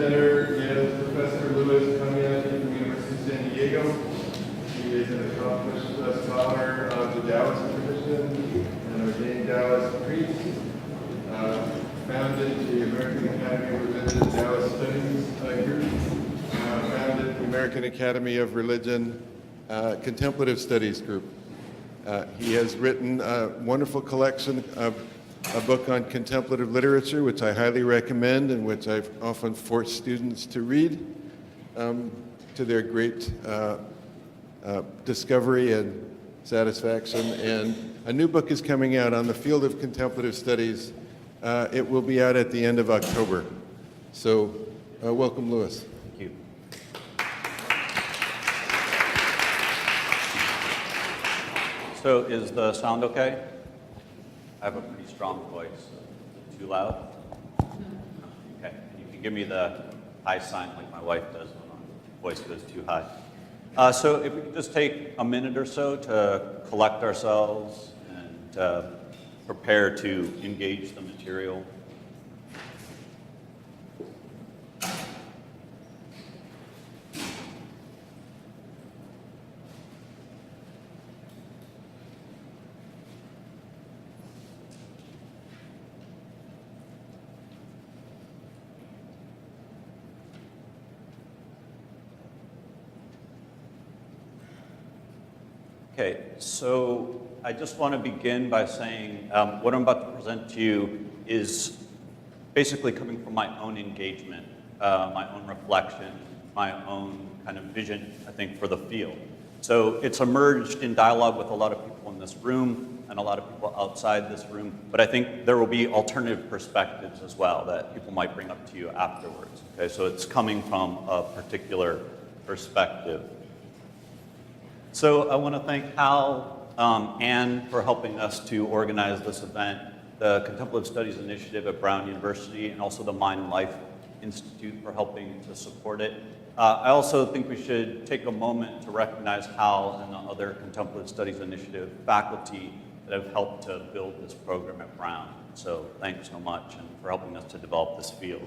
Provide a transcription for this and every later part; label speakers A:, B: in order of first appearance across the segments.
A: presenter is Professor Louis Komjathy from the University of San Diego. He is an accomplished scholar of the Taoist tradition, an ordained Taoist priest, founded the American Academy of Religion Taoist Studies group, founded the American Academy of Religion Contemplative Studies group. He has written a wonderful collection of a book on contemplative literature, which I highly recommend and which I've often forced students to read to their great discovery and satisfaction. And a new book is coming out on the field of contemplative studies. It will be out at the end of October. So welcome, Louis.
B: Thank you. So is the sound okay? I have a pretty strong voice. Is it too loud? Okay. You can give me the high sign like my wife does when my voice goes too high. So if we could just take a minute or so to collect ourselves and prepare to engage the material. Okay, so I just want to begin by saying what I'm about to present to you is basically coming from my own engagement, my own reflection, my own kind of vision, I think, for the field. So it's emerged in dialogue with a lot of people in this room and a lot of people outside this room, but I think there will be alternative perspectives as well that people might bring up to you afterwards. Okay, so it's coming from a particular perspective. So I want to thank Hal, Anne for helping us to organize this event, the Contemplative Studies Initiative at Brown University, and also the Mind and Life Institute for helping to support it. I also think we should take a moment to recognize Hal and the other Contemplative Studies Initiative faculty that have helped to build this program at Brown. So thanks so much and for helping us to develop this field.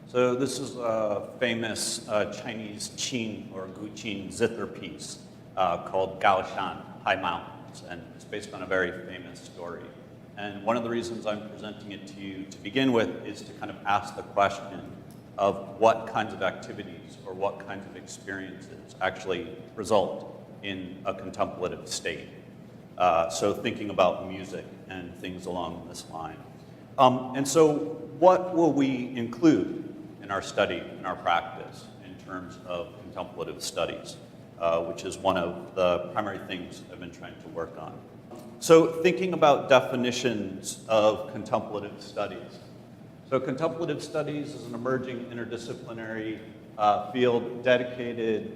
B: So this is a famous Chinese qin or guqin zither piece called Gaussian, High Mountains, and it's based on a very famous story. And one of the reasons I'm presenting it to you to begin with is to kind of ask the question of what kinds of activities or what kinds of experiences actually result in a contemplative state. So thinking about music and things along this line. And so what will we include in our study, in our practice, in terms of contemplative studies, which is one of the primary things I've been trying to work on. So thinking about definitions of contemplative studies. So contemplative studies is an emerging interdisciplinary field dedicated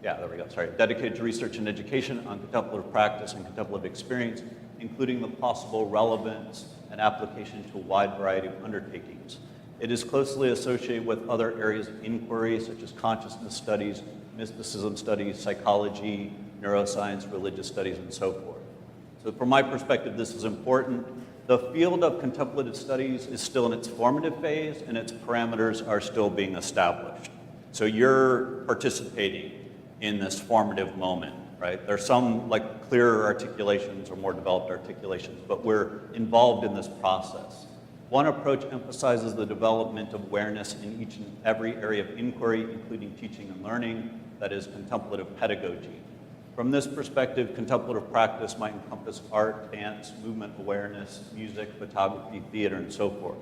B: to research and education on contemplative practice and contemplative experience, including the possible relevance and application to a wide variety of undertakings. It is closely associated with other areas of inquiry, such as consciousness studies, mysticism studies, psychology, neuroscience, religious studies, and so forth. So from my perspective, this is important. The field of contemplative studies is still in its formative phase, and its parameters are still being established. So you're participating in this formative moment, right? There's some like clearer articulations or more developed articulations, but we're involved in this process. One approach emphasizes the development of awareness in each and every area of inquiry, including teaching and learning, that is contemplative pedagogy. From this perspective, contemplative practice might encompass art, dance, movement awareness, music, photography, theater, and so forth.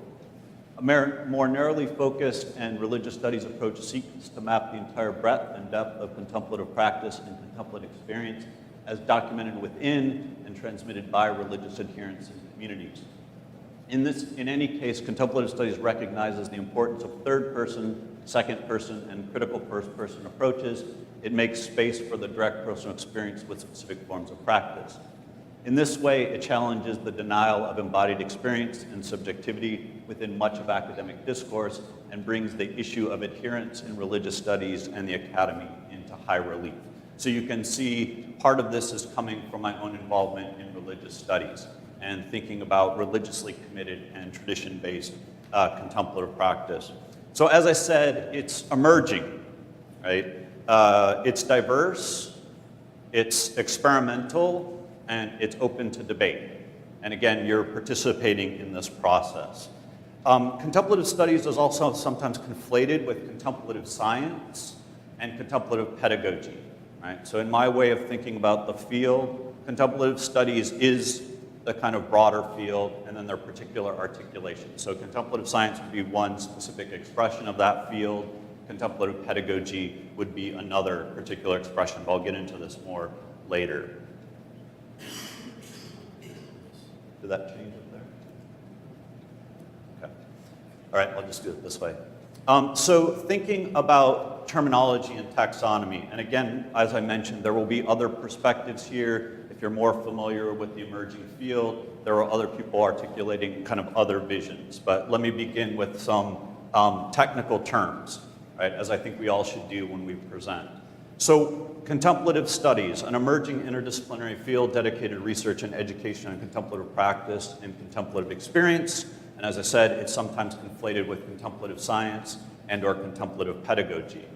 B: A more narrowly focused and religious studies approach seeks to map the entire breadth and depth of contemplative practice and contemplative experience as documented within and transmitted by religious adherents and communities. In any case, contemplative studies recognizes the importance of third person, second person, and critical first person approaches. It makes space for the direct personal experience with specific forms of practice. In this way, it challenges the denial of embodied experience and subjectivity within much of academic discourse and brings the issue of adherence in religious studies and the academy into high relief. So you can see part of this is coming from my own involvement in religious studies and thinking about religiously committed and tradition-based contemplative practice. So as I said, it's emerging, right? It's diverse, it's experimental, and it's open to debate. And again, you're participating in this process. Contemplative studies is also sometimes conflated with contemplative science and contemplative pedagogy, right? So in my way of thinking about the field, contemplative studies is the kind of broader field, and then their particular articulation. So contemplative science would be one specific expression of that field. Contemplative pedagogy would be another particular expression, but I'll get into this more later. Did that change up there? Okay. All right, I'll just do it this way. So thinking about terminology and taxonomy, and again, as I mentioned, there will be other perspectives here. If you're more familiar with the emerging field, there are other people articulating kind of other visions. But let me begin with some technical terms, right, as I think we all should do when we present. So contemplative studies, an emerging interdisciplinary field dedicated to research and education on contemplative practice and contemplative experience. And as I said, it's sometimes conflated with contemplative science and or contemplative pedagogy.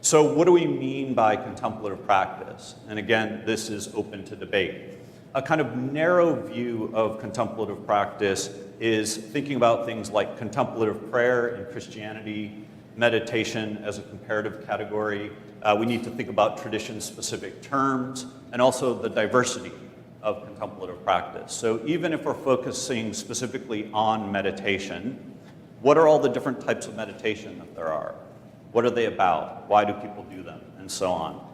B: So what do we mean by contemplative practice? And again, this is open to debate. A kind of narrow view of contemplative practice is thinking about things like contemplative prayer in Christianity, meditation as a comparative category. We need to think about tradition-specific terms and also the diversity of contemplative practice. So even if we're focusing specifically on meditation, what are all the different types of meditation that there are? What are they about? Why do people do them? And so on.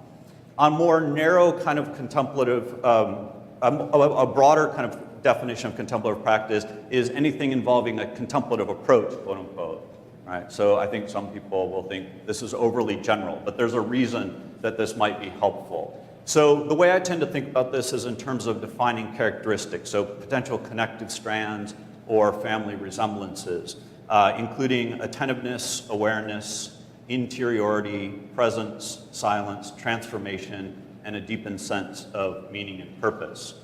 B: On more narrow kind of contemplative, a broader kind of definition of contemplative practice is anything involving a contemplative approach, quote unquote. Right? So I think some people will think this is overly general, but there's a reason that this might be helpful. So the way I tend to think about this is in terms of defining characteristics, so potential connective strands or family resemblances, including attentiveness, awareness, interiority, presence, silence, transformation, and a deepened sense of meaning and purpose.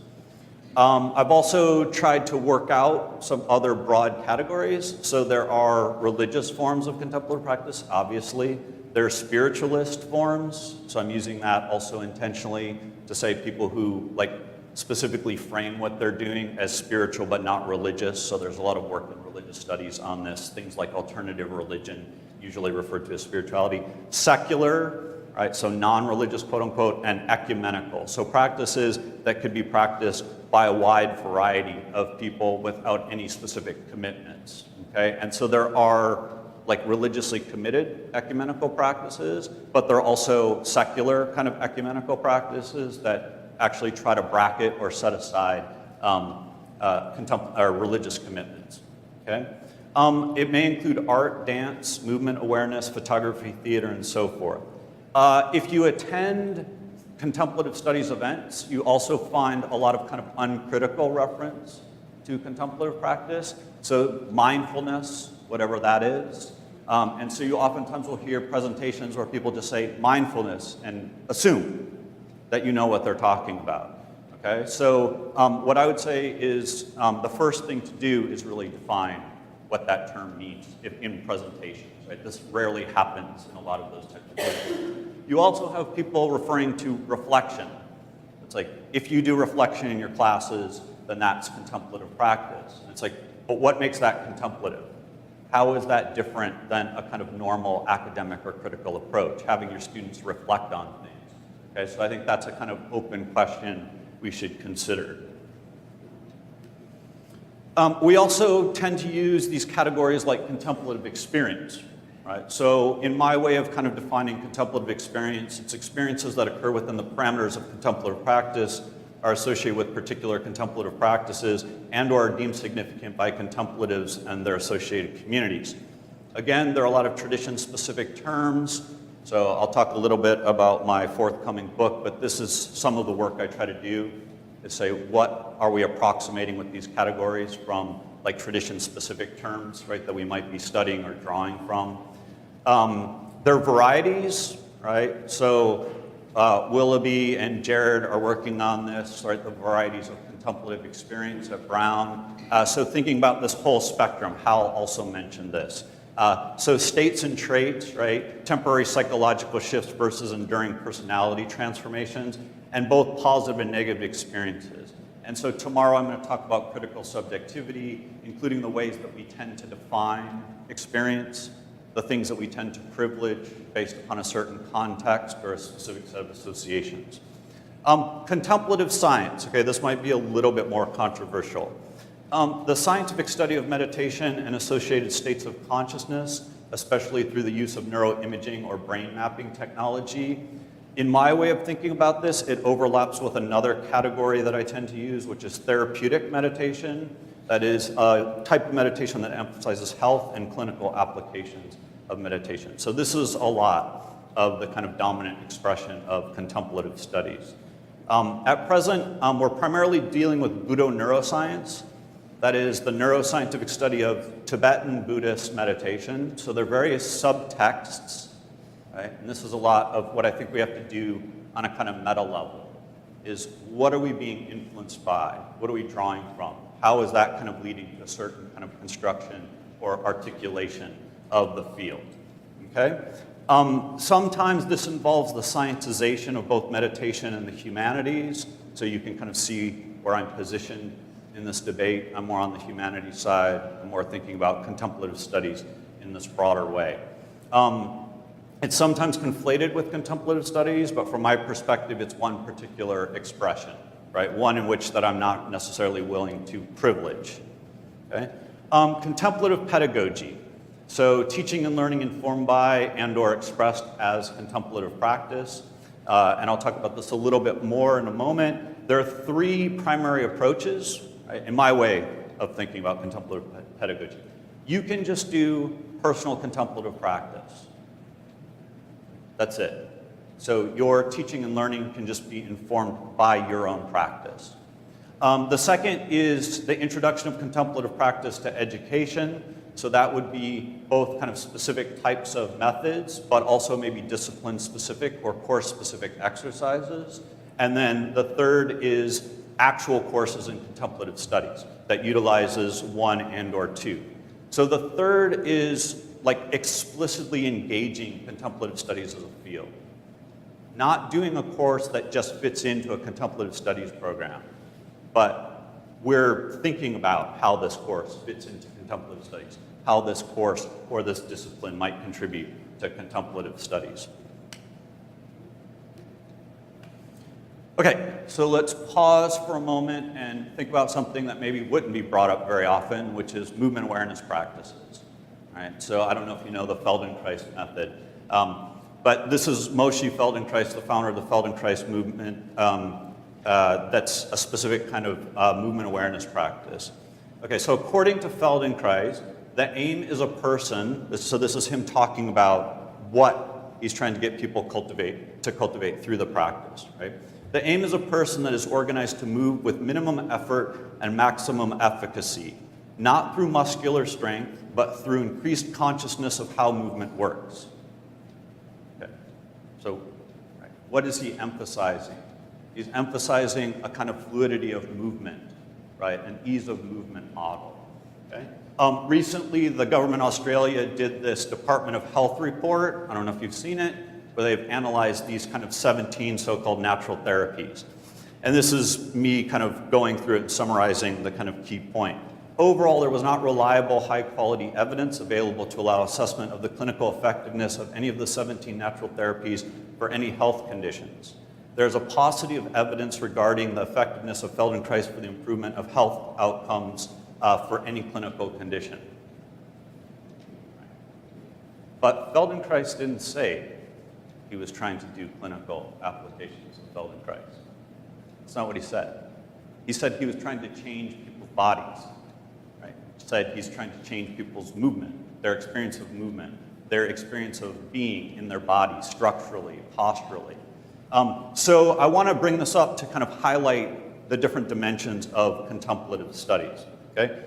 B: I've also tried to work out some other broad categories. So there are religious forms of contemplative practice, obviously. There are spiritualist forms, so I'm using that also intentionally to say people who like specifically frame what they're doing as spiritual but not religious. So there's a lot of work in religious studies on this, things like alternative religion, usually referred to as spirituality. Secular, right, so non-religious, quote unquote, and ecumenical. So practices that could be practiced by a wide variety of people without any specific commitments, okay? And so there are like religiously committed ecumenical practices, but there are also secular kind of ecumenical practices that actually try to bracket or set aside religious commitments, okay? It may include art, dance, movement awareness, photography, theater, and so forth. If you attend contemplative studies events, you also find a lot of kind of uncritical reference to contemplative practice. So mindfulness, whatever that is. And so you oftentimes will hear presentations where people just say mindfulness and assume that you know what they're talking about. Okay, so what I would say is the first thing to do is really define what that term means in presentations. Right? This rarely happens in a lot of those types of places. You also have people referring to reflection. It's like, if you do reflection in your classes, then that's contemplative practice. And it's like, but what makes that contemplative? How is that different than a kind of normal academic or critical approach, having your students reflect on things? Okay, so I think that's a kind of open question we should consider. We also tend to use these categories like contemplative experience, right? So in my way of kind of defining contemplative experience, it's experiences that occur within the parameters of contemplative practice, are associated with particular contemplative practices, and or are deemed significant by contemplatives and their associated communities. Again, there are a lot of tradition-specific terms, so I'll talk a little bit about my forthcoming book, but this is some of the work I try to do, is say, what are we approximating with these categories from like tradition-specific terms, right, that we might be studying or drawing from. There are varieties, right? So Willoughby and Jared are working on this, right, the varieties of contemplative experience at Brown. So thinking about this whole spectrum, Hal also mentioned this. So states and traits, right, temporary psychological shifts versus enduring personality transformations, and both positive and negative experiences. And so tomorrow I'm going to talk about critical subjectivity, including the ways that we tend to define experience, the things that we tend to privilege based upon a certain context or a specific set of associations. Contemplative science, okay, this might be a little bit more controversial. The scientific study of meditation and associated states of consciousness, especially through the use of neuroimaging or brain mapping technology. In my way of thinking about this, it overlaps with another category that I tend to use, which is therapeutic meditation. That is a type of meditation that emphasizes health and clinical applications of meditation. So this is a lot of the kind of dominant expression of contemplative studies. At present, we're primarily dealing with Buddho neuroscience. That is the neuroscientific study of Tibetan Buddhist meditation. So there are various subtexts, right? And this is a lot of what I think we have to do on a kind of meta level, is what are we being influenced by? What are we drawing from? How is that kind of leading to a certain kind of construction or articulation of the field, okay? Sometimes this involves the scientization of both meditation and the humanities, so you can kind of see where I'm positioned in this debate. I'm more on the humanities side. I'm more thinking about contemplative studies in this broader way. It's sometimes conflated with contemplative studies, but from my perspective, it's one particular expression, right? One in which that I'm not necessarily willing to privilege, okay? Contemplative pedagogy. So teaching and learning informed by and or expressed as contemplative practice. And I'll talk about this a little bit more in a moment. There are three primary approaches, right, in my way of thinking about contemplative pedagogy. You can just do personal contemplative practice. That's it. So your teaching and learning can just be informed by your own practice. The second is the introduction of contemplative practice to education. So that would be both kind of specific types of methods, but also maybe discipline-specific or course-specific exercises. And then the third is actual courses in contemplative studies that utilizes one and or two. So the third is like explicitly engaging contemplative studies as a field. Not doing a course that just fits into a contemplative studies program, but we're thinking about how this course fits into contemplative studies, how this course or this discipline might contribute to contemplative studies. Okay, so let's pause for a moment and think about something that maybe wouldn't be brought up very often, which is movement awareness practices. All right, so I don't know if you know the Feldenkrais method, but this is Moshe Feldenkrais, the founder of the Feldenkrais movement. That's a specific kind of movement awareness practice. Okay, so according to Feldenkrais, the aim is a person, so this is him talking about what he's trying to get people to cultivate through the practice, right? The aim is a person that is organized to move with minimum effort and maximum efficacy, not through muscular strength, but through increased consciousness of how movement works. Okay, so right, what is he emphasizing? He's emphasizing a kind of fluidity of movement, right? An ease of movement model, okay? Recently, the government of Australia did this Department of Health report. I don't know if you've seen it, where they've analyzed these kind of 17 so-called natural therapies. And this is me kind of going through it and summarizing the kind of key point. Overall, there was not reliable, high-quality evidence available to allow assessment of the clinical effectiveness of any of the 17 natural therapies for any health conditions. There's a paucity of evidence regarding the effectiveness of Feldenkrais for the improvement of health outcomes for any clinical condition. But Feldenkrais didn't say he was trying to do clinical applications of Feldenkrais. That's not what he said. He said he was trying to change people's bodies. Right? He said he's trying to change people's movement, their experience of movement, their experience of being in their body structurally, posturally. So I want to bring this up to kind of highlight the different dimensions of contemplative studies. Okay?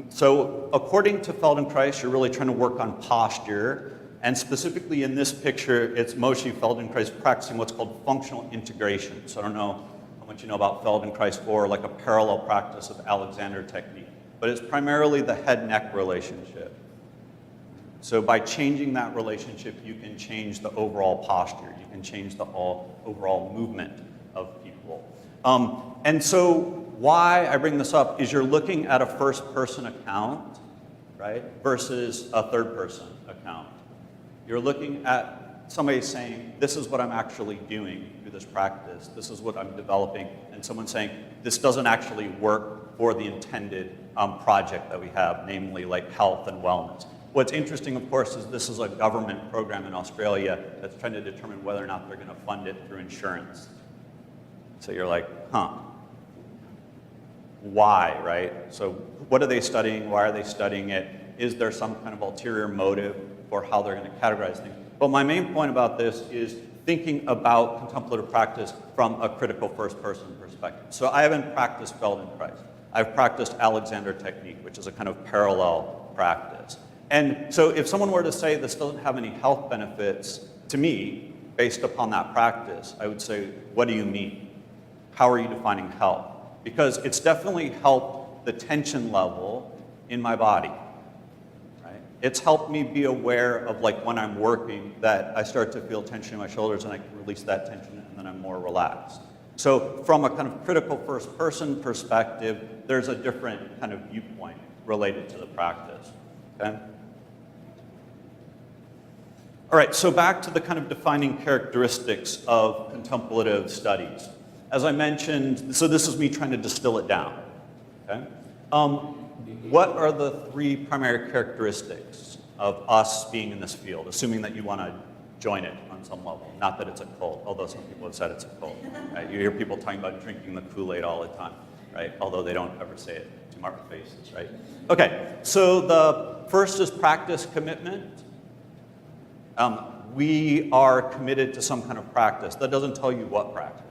B: So according to Feldenkrais, you're really trying to work on posture, and specifically in this picture, it's Moshe Feldenkrais practicing what's called functional integration. So I don't know how much you know about Feldenkrais or like a parallel practice of Alexander technique, but it's primarily the head-neck relationship. So by changing that relationship, you can change the overall posture. You can change the overall movement of people. And so why I bring this up is you're looking at a first-person account, right, versus a third-person account. You're looking at somebody saying, this is what I'm actually doing through this practice. This is what I'm developing. And someone saying, this doesn't actually work for the intended project that we have, namely like health and wellness. What's interesting, of course, is this is a government program in Australia that's trying to determine whether or not they're going to fund it through insurance. So you're like, huh, why, right? So what are they studying? Why are they studying it? Is there some kind of ulterior motive for how they're going to categorize things? But my main point about this is thinking about contemplative practice from a critical first-person perspective. So I haven't practiced Feldenkrais. I've practiced Alexander technique, which is a kind of parallel practice. And so if someone were to say this doesn't have any health benefits, to me, based upon that practice, I would say, what do you mean? How are you defining health? Because it's definitely helped the tension level in my body. Right? It's helped me be aware of, like, when I'm working, that I start to feel tension in my shoulders and I can release that tension and then I'm more relaxed. So from a kind of critical first-person perspective, there's a different kind of viewpoint related to the practice. Okay? All right, so back to the kind of defining characteristics of contemplative studies. As I mentioned, so this is me trying to distill it down. Okay? What are the three primary characteristics of us being in this field, assuming that you want to join it on some level? Not that it's a cult, although some people have said it's a cult. Right? You hear people talking about drinking the Kool-Aid all the time, right? Although they don't ever say it to our faces, right? Okay, so the first is practice commitment. We are committed to some kind of practice. That doesn't tell you what practice.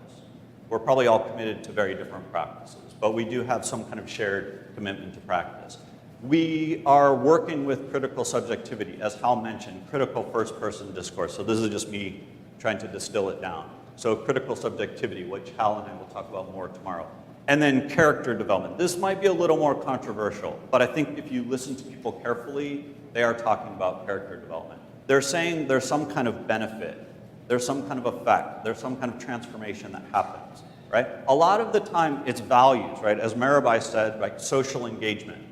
B: We're probably all committed to very different practices, but we do have some kind of shared commitment to practice. We are working with critical subjectivity, as Hal mentioned, critical first-person discourse. So this is just me trying to distill it down. So critical subjectivity, which Hal and I will talk about more tomorrow. And then character development. This might be a little more controversial, but I think if you listen to people carefully, they are talking about character development. They're saying there's some kind of benefit, there's some kind of effect, there's some kind of transformation that happens, right? A lot of the time it's values, right? As Mirabai said, like social engagement.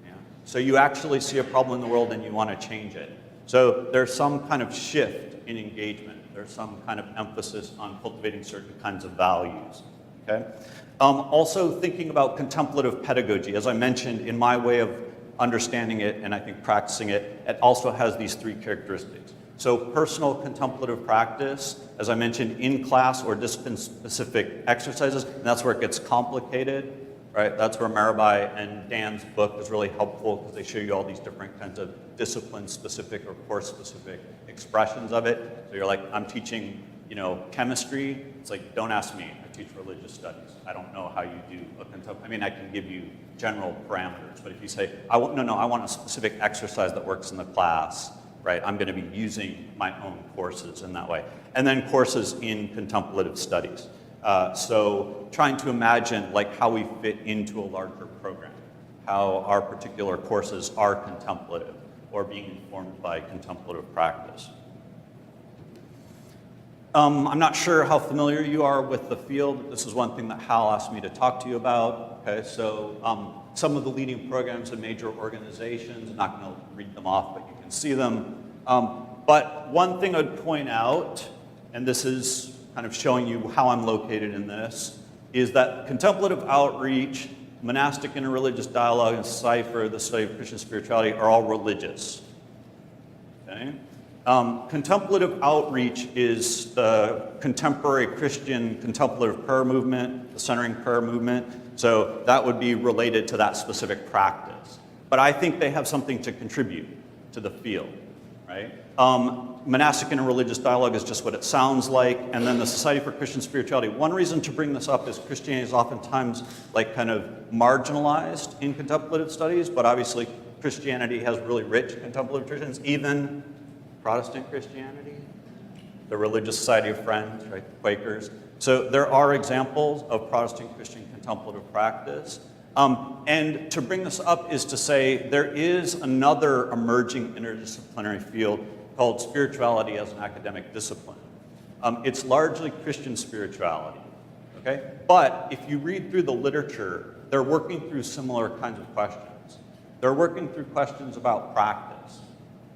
B: Yeah? So you actually see a problem in the world and you want to change it. So there's some kind of shift in engagement. There's some kind of emphasis on cultivating certain kinds of values, okay? Also thinking about contemplative pedagogy. As I mentioned, in my way of understanding it and I think practicing it, it also has these three characteristics. So personal contemplative practice, as I mentioned, in class or discipline-specific exercises, and that's where it gets complicated, right? That's where Mirabai and Dan's book is really helpful because they show you all these different kinds of discipline-specific or course-specific expressions of it. So you're like, I'm teaching, chemistry. It's like, don't ask me. I teach religious studies. I don't know how you do a contemplative. I mean, I can give you general parameters, but if you say, I want a specific exercise that works in the class, right? I'm going to be using my own courses in that way. And then courses in contemplative studies. So trying to imagine like how we fit into a larger program, how our particular courses are contemplative or being informed by contemplative practice. I'm not sure how familiar you are with the field. This is one thing that Hal asked me to talk to you about. Okay, so some of the leading programs in major organizations, I'm not going to read them off, but you can see them. But one thing I'd point out, and this is kind of showing you how I'm located in this, is that contemplative outreach, monastic interreligious dialogue, and society for the study of Christian spirituality are all religious. Okay? Contemplative outreach is the contemporary Christian contemplative prayer movement, the centering prayer movement, so that would be related to that specific practice. But I think they have something to contribute to the field, right? Monastic interreligious dialogue is just what it sounds like, and then the Society for Christian Spirituality. One reason to bring this up is Christianity is oftentimes like kind of marginalized in contemplative studies, but obviously Christianity has really rich contemplative traditions, even Protestant Christianity, the Religious Society of Friends, right, the Quakers. So there are examples of Protestant Christian contemplative practice. And to bring this up is to say there is another emerging interdisciplinary field called spirituality as an academic discipline. It's largely Christian spirituality, okay? But if you read through the literature, they're working through similar kinds of questions. They're working through questions about practice.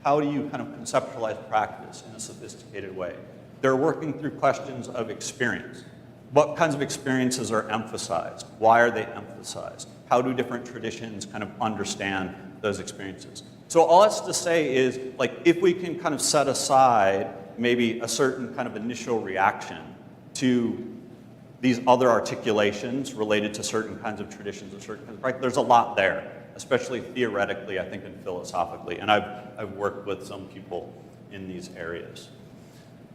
B: How do you kind of conceptualize practice in a sophisticated way? They're working through questions of experience. What kinds of experiences are emphasized? Why are they emphasized? How do different traditions kind of understand those experiences? So all that's to say is, like, if we can kind of set aside maybe a certain kind of initial reaction to these other articulations related to certain kinds of traditions or certain kinds of practice, there's a lot there, especially theoretically, I think, and philosophically. And I've worked with some people in these areas.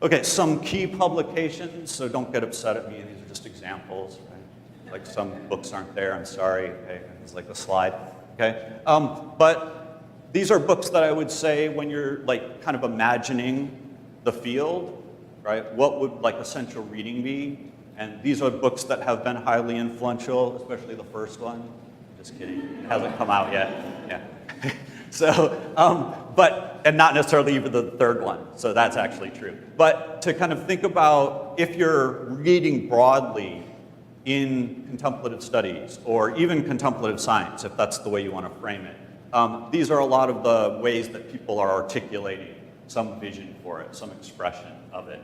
B: Okay, some key publications, so don't get upset at me, these are just examples, right? Like some books aren't there, I'm sorry, okay, it's like a slide, okay? But these are books that I would say when you're like kind of imagining the field, right? What would like essential reading be? And these are books that have been highly influential, especially the first one. Just kidding, it hasn't come out yet, yeah. So, and not necessarily even the third one, so that's actually true. But to kind of think about if you're reading broadly in contemplative studies, or even contemplative science, if that's the way you want to frame it, these are a lot of the ways that people are articulating some vision for it, some expression of it.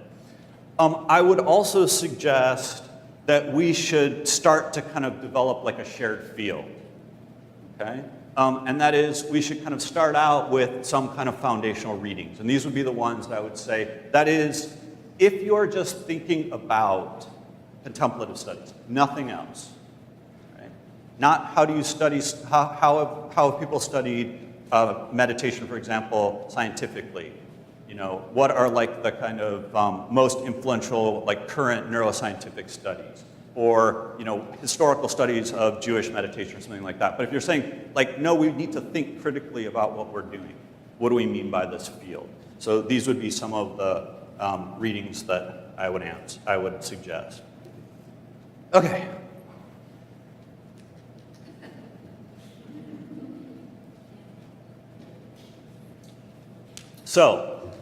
B: I would also suggest that we should start to kind of develop like a shared field, okay? And that is, we should kind of start out with some kind of foundational readings. And these would be the ones that I would say, that is, if you're just thinking about contemplative studies, nothing else, right? Not how do you study, how have people studied meditation, for example, scientifically? You know, what are like the kind of most influential, like current neuroscientific studies? Or, you know, historical studies of Jewish meditation or something like that. But if you're saying, like, no, we need to think critically about what we're doing. What do we mean by this field? So these would be some of the readings that I would suggest. Okay. So,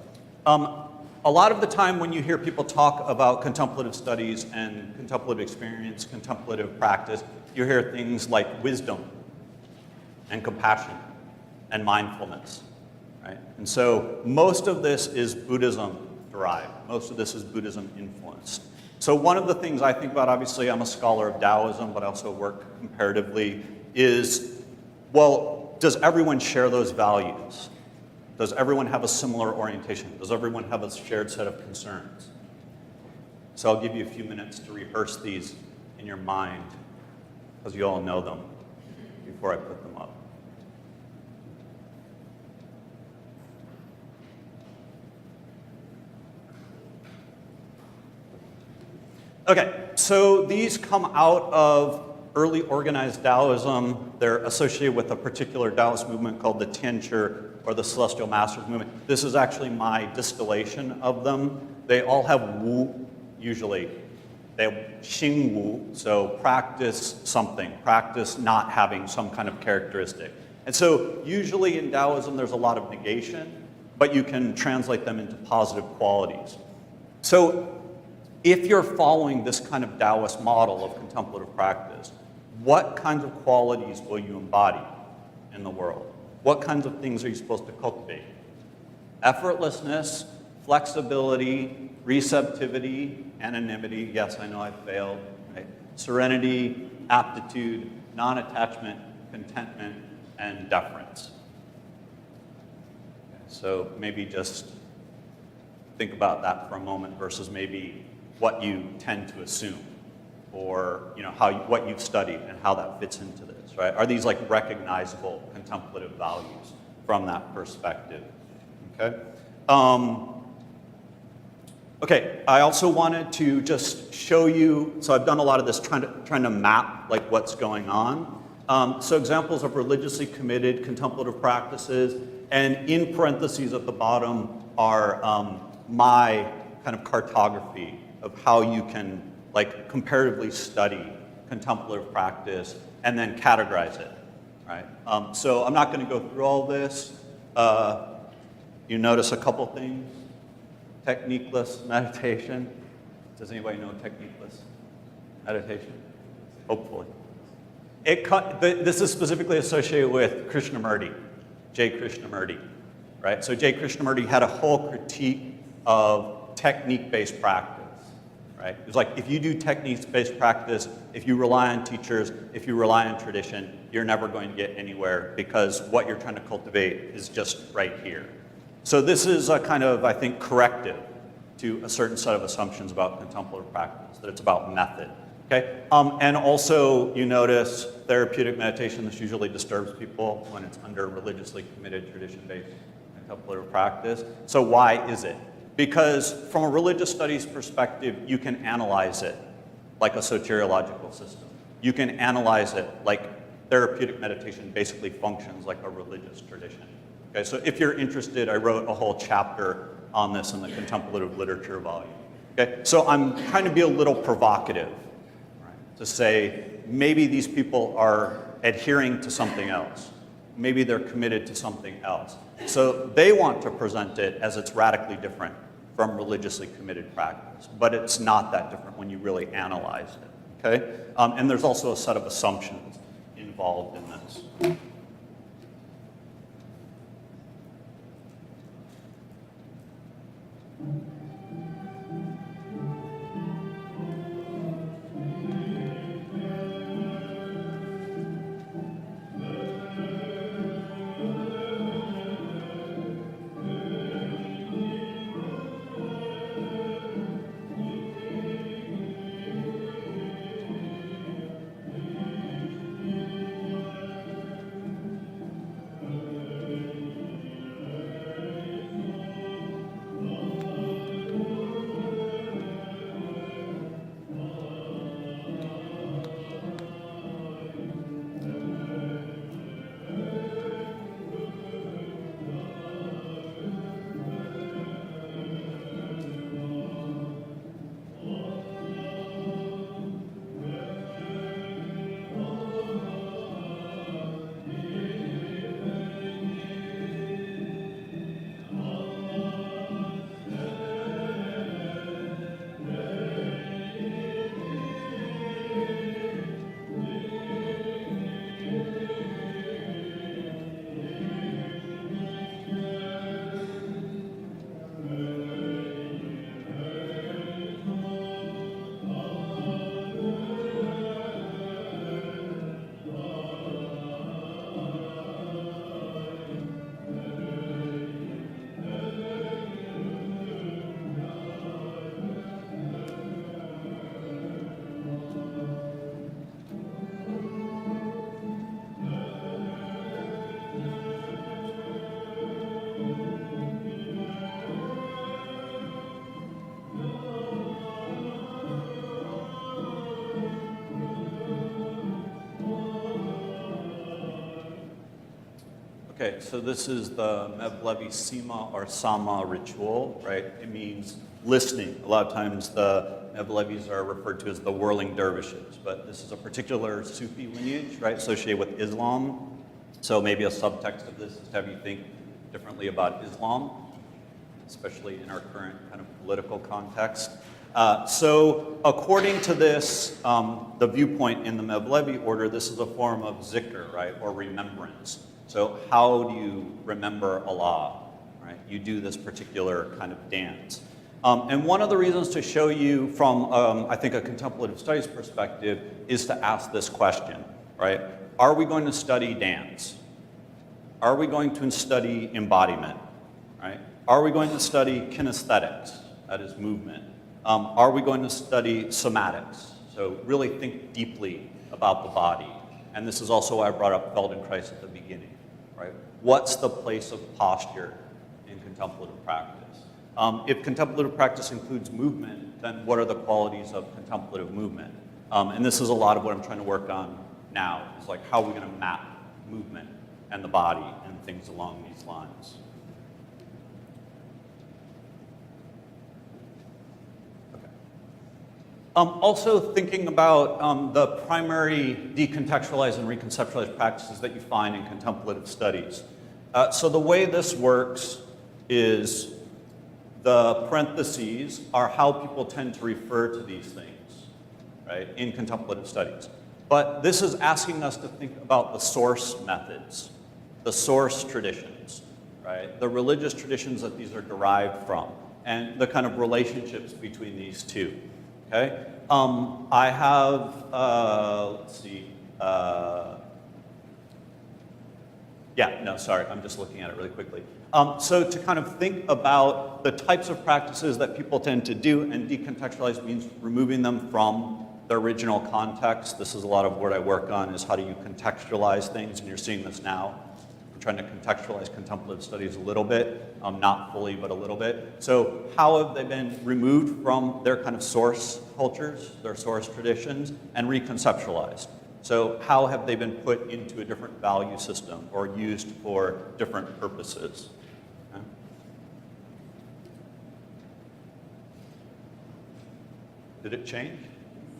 B: a lot of the time when you hear people talk about contemplative studies and contemplative experience, contemplative practice, you hear things like wisdom and compassion and mindfulness, right? And so most of this is Buddhism derived. Most of this is Buddhism influenced. So one of the things I think about, obviously I'm a scholar of Taoism, but I also work comparatively, is, well, does everyone share those values? Does everyone have a similar orientation? Does everyone have a shared set of concerns? So I'll give you a few minutes to rehearse these in your mind, because you all know them, before I put them up. Okay, so these come out of early organized Taoism. They're associated with a particular Taoist movement called the Tianchi, or the Celestial Masters movement. This is actually my distillation of them. They all have wu, usually. They have xing wu, so practice something, practice not having some kind of characteristic. And so usually in Taoism there's a lot of negation, but you can translate them into positive qualities. So if you're following this kind of Taoist model of contemplative practice, what kinds of qualities will you embody in the world? What kinds of things are you supposed to cultivate? Effortlessness, flexibility, receptivity, anonymity, yes, I know I failed, right? Serenity, aptitude, non-attachment, contentment, and deference. So maybe just think about that for a moment versus maybe what you tend to assume, or what you've studied and how that fits into this, right? Are these like recognizable contemplative values from that perspective? Okay. Okay, I also wanted to just show you, so I've done a lot of this trying to map like what's going on. So examples of religiously committed contemplative practices, and in parentheses at the bottom are my kind of cartography of how you can like comparatively study contemplative practice and then categorize it, right? So I'm not going to go through all this. You notice a couple things. Techniqueless meditation. Does anybody know techniqueless meditation? Hopefully. This is specifically associated with Krishnamurti, J. Krishnamurti, right? So J. Krishnamurti had a whole critique of technique-based practice, right? It was like, if you do technique-based practice, if you rely on teachers, if you rely on tradition, you're never going to get anywhere because what you're trying to cultivate is just right here. So this is a kind of, I think, corrective to a certain set of assumptions about contemplative practice, that it's about method, okay? And also, you notice therapeutic meditation, this usually disturbs people when it's under religiously committed, tradition-based contemplative practice. So why is it? Because from a religious studies perspective, you can analyze it like a soteriological system. You can analyze it like therapeutic meditation basically functions like a religious tradition. Okay, so if you're interested, I wrote a whole chapter on this in the contemplative literature volume. Okay, so I'm trying to be a little provocative, right, to say maybe these people are adhering to something else. Maybe they're committed to something else. So they want to present it as it's radically different from religiously committed practice, but it's not that different when you really analyze it. Okay, and there's also a set of assumptions involved in this. Okay, so this is the Mevlevi Sima or Sama ritual, right? It means listening. A lot of times the Mevlevis are referred to as the whirling dervishes, but this is a particular Sufi lineage, right, associated with Islam. So maybe a subtext of this is to have you think differently about Islam, especially in our current kind of political context. So according to this, the viewpoint in the Mevlevi order, this is a form of zikr, right, or remembrance. So how do you remember Allah, right? You do this particular kind of dance. And one of the reasons to show you from, I think, a contemplative studies perspective is to ask this question, right? Are we going to study dance? Are we going to study embodiment, right? Are we going to study kinesthetics, that is movement? Are we going to study somatics? So really think deeply about the body. And this is also why I brought up Feldenkrais at the beginning, right? What's the place of posture in contemplative practice? If contemplative practice includes movement, then what are the qualities of contemplative movement? And this is a lot of what I'm trying to work on now. It's like, how are we going to map movement and the body and things along these lines? Okay. Also thinking about the primary decontextualized and reconceptualized practices that you find in contemplative studies. So the way this works is the parentheses are how people tend to refer to these things, right, in contemplative studies. But this is asking us to think about the source methods, the source traditions, right, the religious traditions that these are derived from, and the kind of relationships between these two, okay? I have, let's see, yeah, no, sorry, I'm just looking at it really quickly. So to kind of think about the types of practices that people tend to do, and decontextualize means removing them from their original context. This is a lot of what I work on, is how do you contextualize things, and you're seeing this now. I'm trying to contextualize contemplative studies a little bit, not fully, but a little bit. So how have they been removed from their kind of source cultures, their source traditions, and reconceptualized? So how have they been put into a different value system or used for different purposes? Okay. Did it change?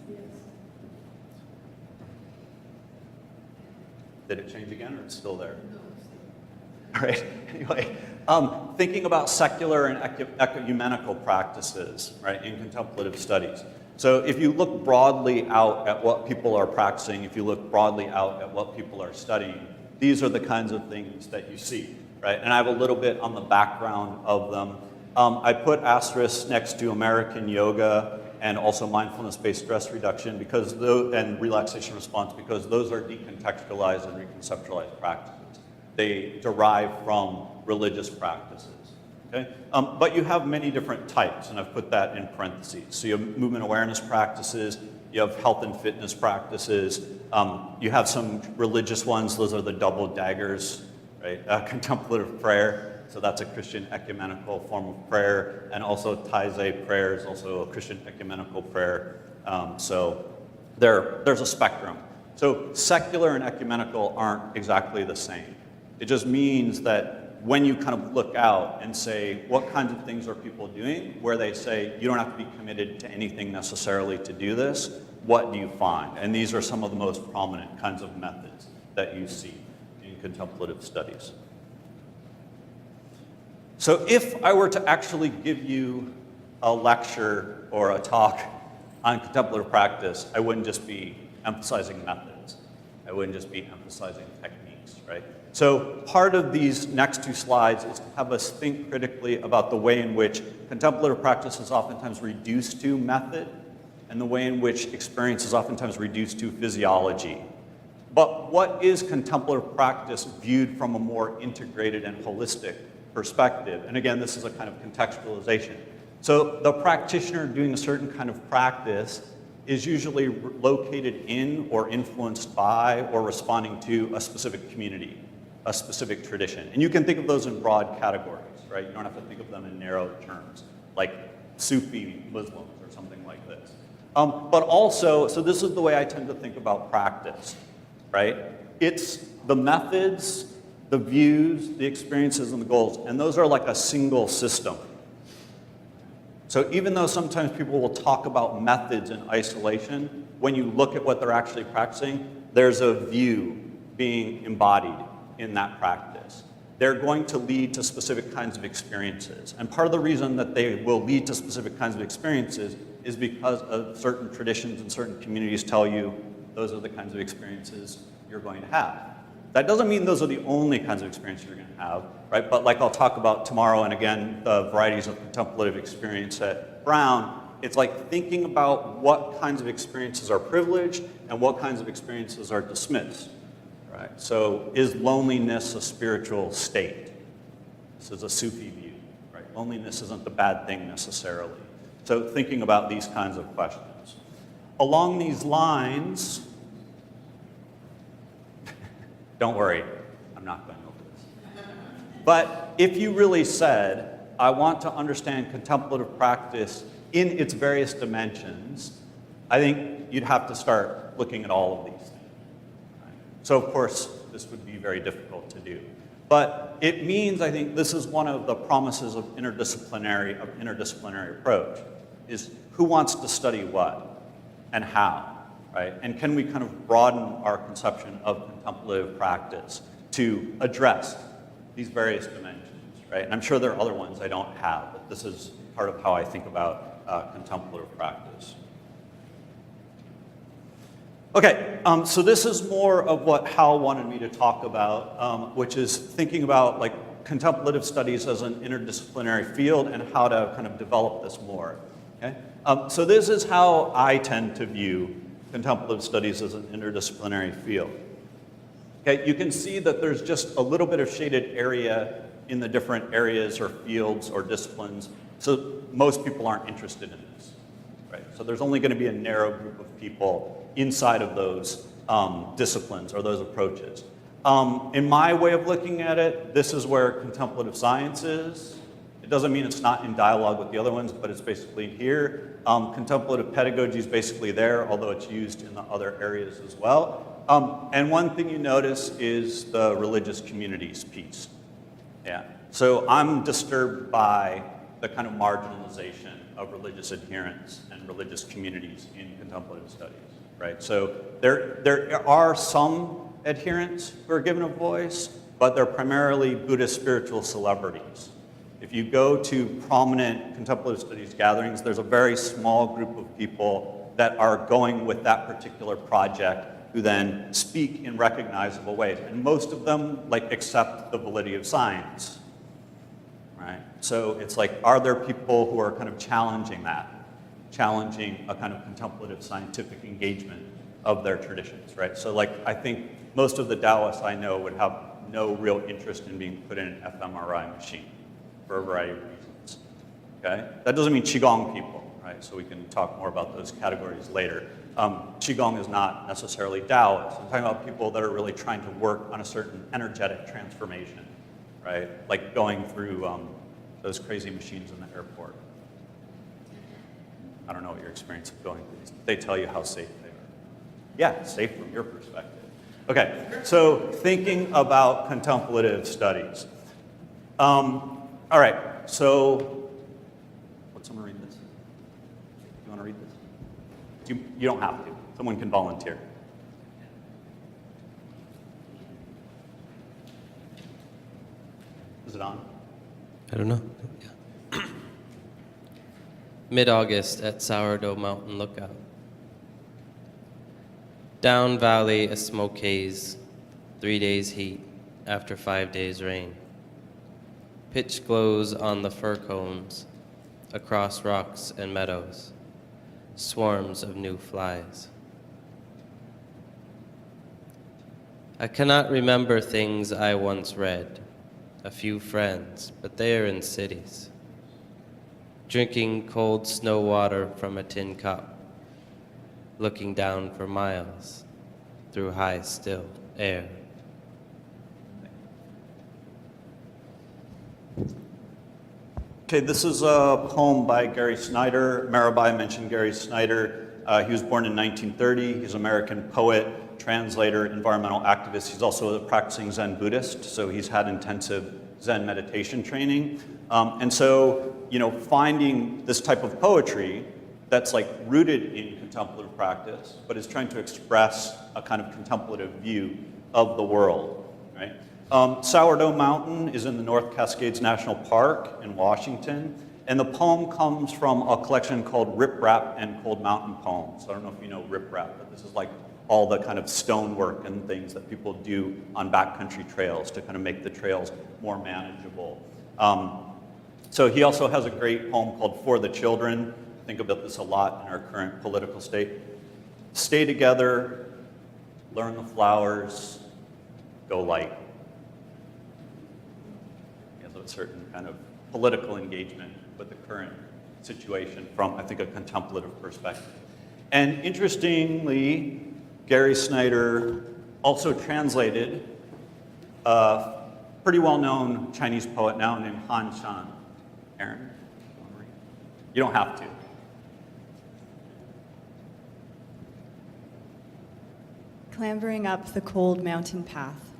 C: Yes.
B: Did it change again, or it's still there?
C: No,
B: All right, anyway, thinking about secular and ecumenical practices, right, in contemplative studies. So if you look broadly out at what people are practicing, if you look broadly out at what people are studying, these are the kinds of things that you see, right? And I have a little bit on the background of them. I put asterisks next to American yoga and also mindfulness-based stress reduction because and relaxation response, because those are decontextualized and reconceptualized practices. They derive from religious practices. Okay? But you have many different types, and I've put that in parentheses. So you have movement awareness practices, you have health and fitness practices, you have some religious ones, those are the double daggers, right? Contemplative prayer, so that's a Christian ecumenical form of prayer, and also Taizé prayer is also a Christian ecumenical prayer. So there's a spectrum. So secular and ecumenical aren't exactly the same. It just means that when you kind of look out and say, what kinds of things are people doing, where they say, you don't have to be committed to anything necessarily to do this, what do you find? And these are some of the most prominent kinds of methods that you see in contemplative studies. So if I were to actually give you a lecture or a talk on contemplative practice, I wouldn't just be emphasizing methods. I wouldn't just be emphasizing techniques, right? So part of these next two slides is to have us think critically about the way in which contemplative practice is oftentimes reduced to method and the way in which experience is oftentimes reduced to physiology. But what is contemplative practice viewed from a more integrated and holistic perspective? And again, this is a kind of contextualization. So the practitioner doing a certain kind of practice is usually located in or influenced by or responding to a specific community, a specific tradition. And you can think of those in broad categories, right? You don't have to think of them in narrow terms, like Sufi Muslims or something like this. But also, so this is the way I tend to think about practice, right? It's the methods, the views, the experiences, and the goals, and those are like a single system. So even though sometimes people will talk about methods in isolation, when you look at what they're actually practicing, there's a view being embodied in that practice. They're going to lead to specific kinds of experiences. And part of the reason that they will lead to specific kinds of experiences is because of certain traditions and certain communities tell you those are the kinds of experiences you're going to have. That doesn't mean those are the only kinds of experiences you're going to have, right? But like I'll talk about tomorrow, and again, the varieties of contemplative experience at Brown, it's like thinking about what kinds of experiences are privileged and what kinds of experiences are dismissed, right? So is loneliness a spiritual state? This is a Sufi view, right? Loneliness isn't the bad thing necessarily. So thinking about these kinds of questions. Along these lines, don't worry, I'm not going over this. But if you really said, I want to understand contemplative practice in its various dimensions, I think you'd have to start looking at all of these things. Right? So of course, this would be very difficult to do. But it means, I think, this is one of the promises of interdisciplinary approach, is who wants to study what and how, right? And can we kind of broaden our conception of contemplative practice to address these various dimensions, right? And I'm sure there are other ones I don't have, but this is part of how I think about contemplative practice. Okay, so this is more of what Hal wanted me to talk about, which is thinking about like contemplative studies as an interdisciplinary field and how to kind of develop this more. Okay, so this is how I tend to view contemplative studies as an interdisciplinary field. Okay, you can see that there's just a little bit of shaded area in the different areas or fields or disciplines. So most people aren't interested in this, right? So there's only going to be a narrow group of people inside of those disciplines or those approaches. In my way of looking at it, this is where contemplative science is. It doesn't mean it's not in dialogue with the other ones, but it's basically here. Contemplative pedagogy is basically there, although it's used in the other areas as well. And one thing you notice is the religious communities piece. Yeah. So I'm disturbed by the kind of marginalization of religious adherents and religious communities in contemplative studies, right? So there are some adherents who are given a voice, but they're primarily Buddhist spiritual celebrities. If you go to prominent contemplative studies gatherings, there's a very small group of people that are going with that particular project who then speak in recognizable ways. And most of them like accept the validity of science, right? So it's like, are there people who are kind of challenging that, challenging a kind of contemplative scientific engagement of their traditions, right? So like, I think most of the Taoists I know would have no real interest in being put in an fMRI machine for a variety of reasons, okay? That doesn't mean Qigong people, right? So we can talk more about those categories later. Qigong is not necessarily Taoist. I'm talking about people that are really trying to work on a certain energetic transformation, right? Like going through those crazy machines in the airport. I don't know what your experience of going through. They tell you how safe they are. Yeah, safe from your perspective. Okay, so thinking about contemplative studies. All right, so, would someone read this? You want to read this? You don't have to. Someone can volunteer. Is it on?
C: I don't know. Yeah. Mid-August at Sourdough Mountain Lookout. Down valley, a smoke haze, 3 days heat after 5 days rain. Pitch glows on the fir cones, across rocks and meadows, swarms of new flies. I cannot remember things I once read, a few friends, but they are in cities, drinking cold snow water from a tin cup, looking down for miles through high, still air.
B: Okay, this is a poem by Gary Snyder. Mirabai mentioned Gary Snyder. He was born in 1930. He's an American poet, translator, environmental activist. He's also a practicing Zen Buddhist, so he's had intensive Zen meditation training. And so, you know, finding this type of poetry that's like rooted in contemplative practice, but is trying to express a kind of contemplative view of the world, right? Sourdough Mountain is in the North Cascades National Park in Washington, and the poem comes from a collection called Rip Rap and Cold Mountain Poems. I don't know if you know Rip Rap, but this is like all the kind of stonework and things that people do on backcountry trails to kind of make the trails more manageable. So he also has a great poem called For the Children. Think about this a lot in our current political state. Stay together, learn the flowers, go light. He has a certain kind of political engagement with the current situation from, I think, a contemplative perspective. And interestingly, Gary Snyder also translated a pretty well-known Chinese poet now named Han Shan. Aaron? You don't have to.
D: Clambering up the cold mountain path.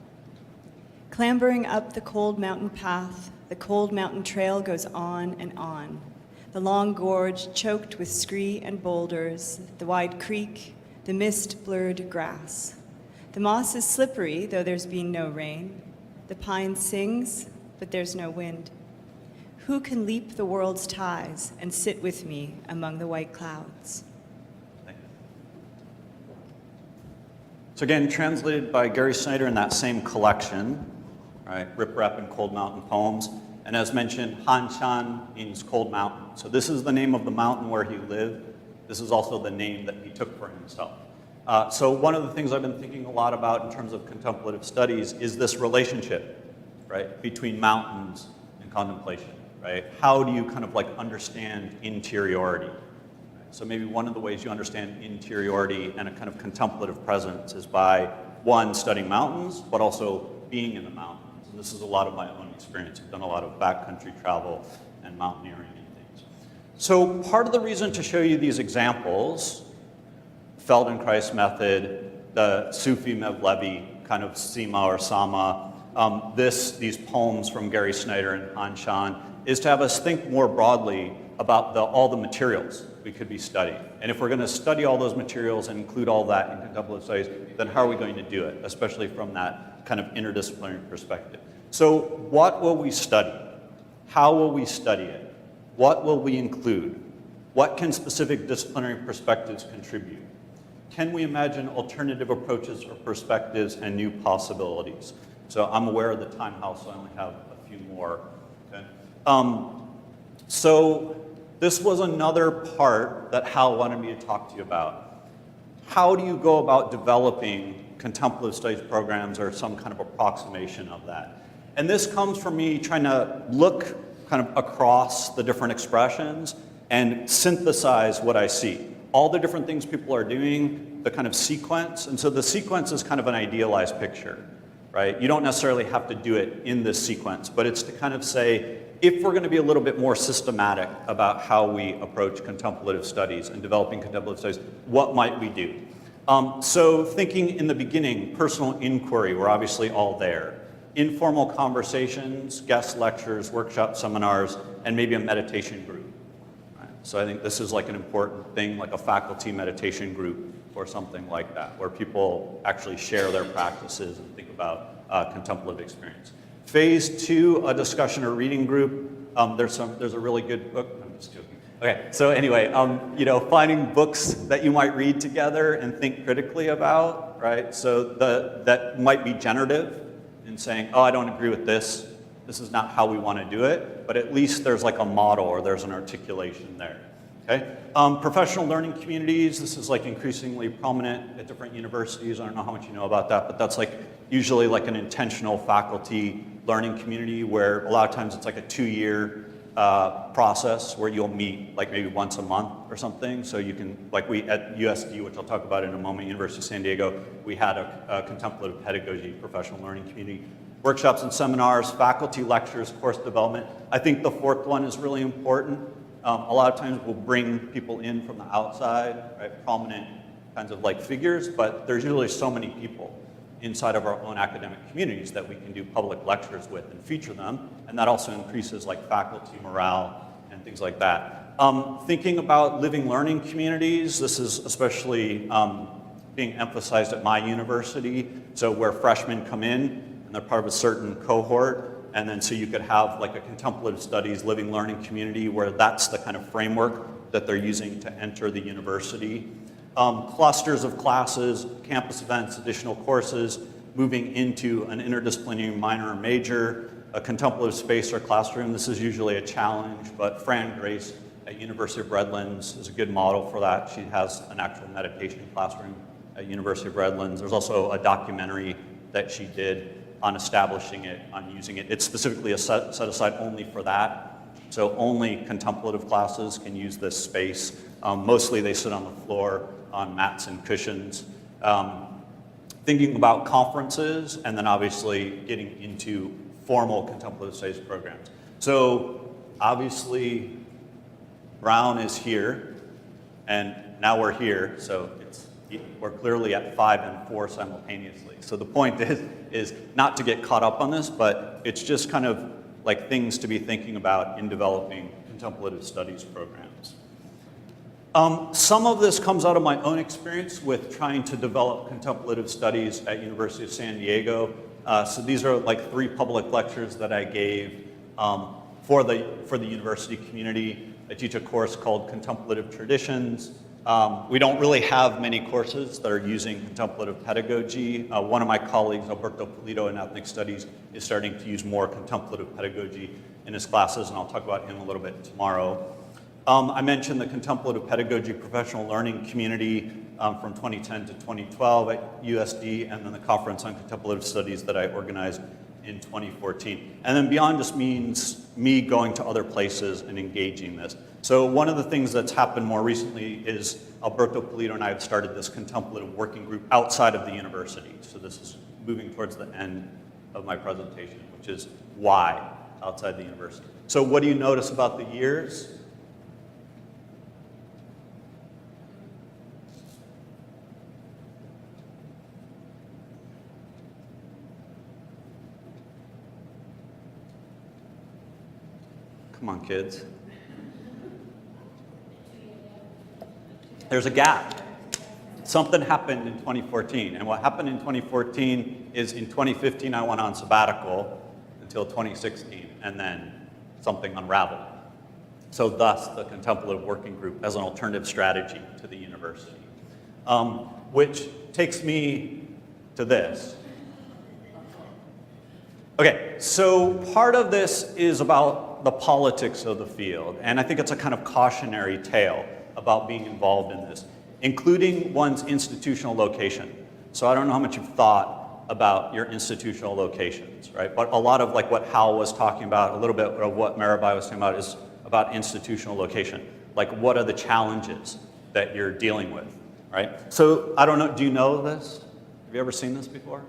D: Clambering up the cold mountain path, the cold mountain trail goes on and on. The long gorge choked with scree and boulders, the wide creek, the mist-blurred grass. The moss is slippery, though there's been no rain. The pine sings, but there's no wind. Who can leap the world's ties and sit with me among the white clouds?
B: So again, translated by Gary Snyder in that same collection, right? Rip Rap and Cold Mountain Poems. And as mentioned, Han Shan means cold mountain. So this is the name of the mountain where he lived. This is also the name that he took for himself. So one of the things I've been thinking a lot about in terms of contemplative studies is this relationship, right, between mountains and contemplation, right? How do you kind of like understand interiority? So maybe one of the ways you understand interiority and a kind of contemplative presence is by, one, studying mountains, but also being in the mountains. And this is a lot of my own experience. I've done a lot of backcountry travel and mountaineering and things. So part of the reason to show you these examples, Feldenkrais method, the Sufi Mevlevi kind of Sima or Sama, these poems from Gary Snyder and Han Shan, is to have us think more broadly about all the materials we could be studying. And if we're going to study all those materials and include all that in contemplative studies, then how are we going to do it, especially from that kind of interdisciplinary perspective? So what will we study? How will we study it? What will we include? What can specific disciplinary perspectives contribute? Can we imagine alternative approaches or perspectives and new possibilities? So I'm aware of the time house, so I only have a few more. Okay? So this was another part that Hal wanted me to talk to you about. How do you go about developing contemplative studies programs or some kind of approximation of that? And this comes from me trying to look kind of across the different expressions and synthesize what I see. All the different things people are doing, the kind of sequence. And so the sequence is kind of an idealized picture, right? You don't necessarily have to do it in this sequence, but it's to kind of say, if we're going to be a little bit more systematic about how we approach contemplative studies and developing contemplative studies, what might we do? So thinking in the beginning, personal inquiry, we're obviously all there. Informal conversations, guest lectures, workshops, seminars, and maybe a meditation group. Right? So I think this is like an important thing, like a faculty meditation group or something like that, where people actually share their practices and think about contemplative experience. Phase 2, a discussion or reading group. There's a really good book. I'm just joking. Okay, so anyway, finding books that you might read together and think critically about, right? So that might be generative in saying, oh, I don't agree with this. This is not how we want to do it, but at least there's like a model or there's an articulation there. Okay. Professional learning communities, this is like increasingly prominent at different universities. I don't know how much you know about that, but that's like usually like an intentional faculty learning community where a lot of times it's like a 2-year process where you'll meet like maybe once a month or something. So you can, like we at USD, which I'll talk about in a moment, University of San Diego, we had a contemplative pedagogy professional learning community. Workshops and seminars, faculty lectures, course development. I think the fourth one is really important. A lot of times we'll bring people in from the outside, right, prominent kinds of like figures, but there's usually so many people inside of our own academic communities that we can do public lectures with and feature them, and that also increases like faculty morale and things like that. Thinking about living learning communities, this is especially being emphasized at my university, so where freshmen come in and they're part of a certain cohort, and then so you could have like a contemplative studies living learning community where that's the kind of framework that they're using to enter the university. clusters of classes, campus events, additional courses, moving into an interdisciplinary minor or major, a contemplative space or classroom. This is usually a challenge, but Fran Grace at University of Redlands is a good model for that. She has an actual meditation classroom at University of Redlands. There's also a documentary that she did on establishing it, on using it. It's specifically set aside only for that. So only contemplative classes can use this space. Mostly they sit on the floor on mats and cushions. Thinking about conferences, and then obviously getting into formal contemplative studies programs. So obviously Brown is here, and now we're here, so we're clearly at 5 and 4 simultaneously. So the point is not to get caught up on this, but it's just kind of like things to be thinking about in developing contemplative studies programs. Some of this comes out of my own experience with trying to develop contemplative studies at University of San Diego. So these are like 3 public lectures that I gave for the university community. I teach a course called Contemplative Traditions. We don't really have many courses that are using contemplative pedagogy. One of my colleagues, Alberto Pulido in Ethnic Studies, is starting to use more contemplative pedagogy in his classes, and I'll talk about him a little bit tomorrow. I mentioned the Contemplative Pedagogy Professional Learning Community from 2010 to 2012 at USD, and then the Conference on Contemplative Studies that I organized in 2014. And then beyond just means me going to other places and engaging this. So one of the things that's happened more recently is Alberto Pulido and I have started this contemplative working group outside of the university. So this is moving towards the end of my presentation, which is why outside the university. So what do you notice about the years? Come on, kids. There's a gap. Something happened in 2014, and what happened in 2014 is in 2015 I went on sabbatical until 2016, and then something unraveled. So thus, the Contemplative Working Group as an alternative strategy to the university, which takes me to this. Okay, so part of this is about the politics of the field, and I think it's a kind of cautionary tale about being involved in this, including one's institutional location. So I don't know how much you've thought about your institutional locations, right? But a lot of like what Hal was talking about, a little bit of what Mirabai was talking about is about institutional location. Like what are the challenges that you're dealing with, right? So I don't know, do you know this? Have you ever seen this before?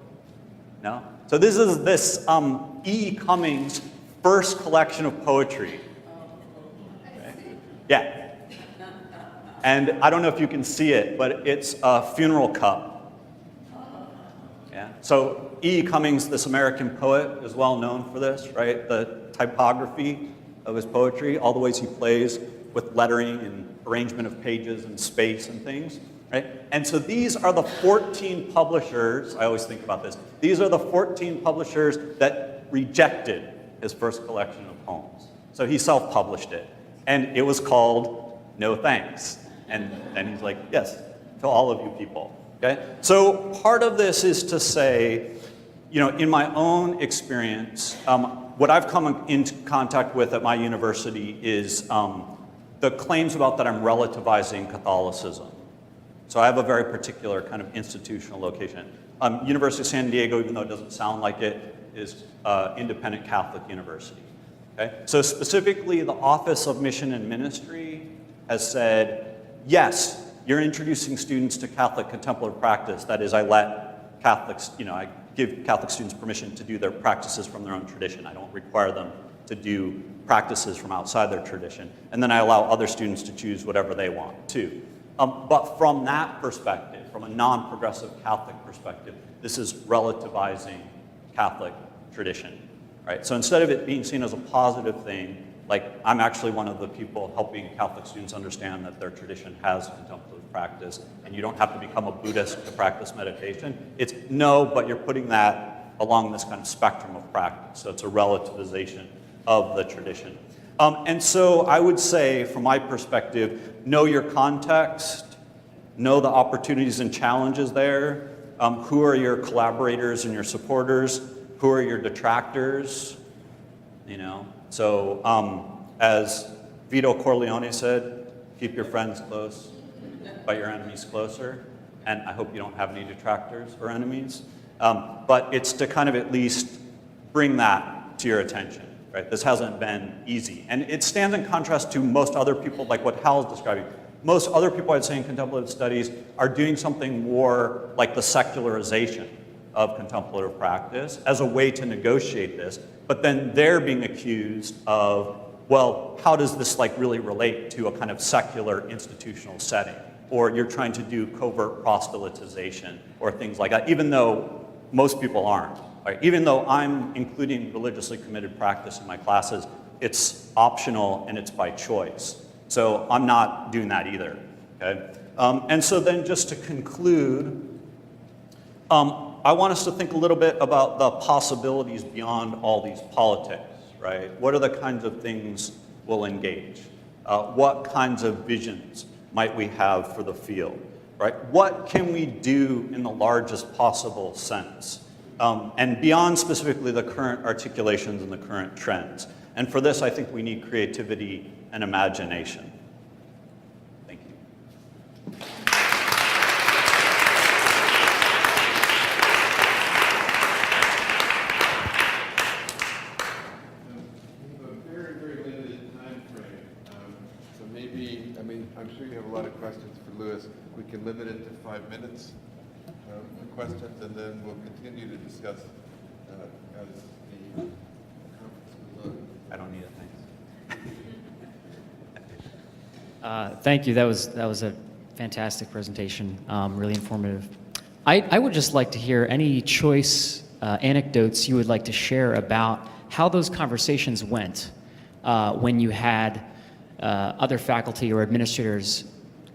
B: No? So this is E. Cummings' first collection of poetry. Okay. Yeah. And I don't know if you can see it, but it's a funeral cup. Yeah. So E. Cummings, this American poet, is well known for this, right? The typography of his poetry, all the ways he plays with lettering and arrangement of pages and space and things, right? And so these are the 14 publishers, I always think about this, these are the 14 publishers that rejected his first collection of poems. So he self-published it, and it was called No Thanks. And then he's like, yes, to all of you people, okay? So part of this is to say, you know, in my own experience, what I've come into contact with at my university is the claims about that I'm relativizing Catholicism. So I have a very particular kind of institutional location. University of San Diego, even though it doesn't sound like it, is independent Catholic university, okay? So specifically, the Office of Mission and Ministry has said, yes, you're introducing students to Catholic contemplative practice. That is, I let Catholics, you know, I give Catholic students permission to do their practices from their own tradition. I don't require them to do practices from outside their tradition. And then I allow other students to choose whatever they want too. But from that perspective, from a non-progressive Catholic perspective, this is relativizing Catholic tradition, right? So instead of it being seen as a positive thing, like I'm actually one of the people helping Catholic students understand that their tradition has contemplative practice, and you don't have to become a Buddhist to practice meditation. It's no, but you're putting that along this kind of spectrum of practice. So it's a relativization of the tradition. And so I would say, from my perspective, know your context, know the opportunities and challenges there. Who are your collaborators and your supporters? Who are your detractors? You know, so as Vito Corleone said, keep your friends close, but your enemies closer. And I hope you don't have any detractors or enemies. But it's to kind of at least bring that to your attention, right? This hasn't been easy. And it stands in contrast to most other people, like what Hal's describing. Most other people, I'd say, in contemplative studies are doing something more like the secularization of contemplative practice as a way to negotiate this, but then they're being accused of, well, how does this like really relate to a kind of secular institutional setting? Or you're trying to do covert proselytization or things like that, even though most people aren't. Right? Even though I'm including religiously committed practice in my classes, it's optional and it's by choice. So I'm not doing that either. Okay? And so then just to conclude, I want us to think a little bit about the possibilities beyond all these politics, right? What are the kinds of things we'll engage? What kinds of visions might we have for the field, right? What can we do in the largest possible sense? And beyond specifically the current articulations and the current trends. And for this, I think we need creativity and imagination. Thank you.
A: I'm sure you have a lot of questions for Louis. We can limit it to 5 minutes for questions, and then we'll continue to discuss as the conference goes on.
B: I don't need it, thanks.
E: Thank you. That was a fantastic presentation, really informative. I would just like to hear any choice anecdotes you would like to share about how those conversations went when you had other faculty or administrators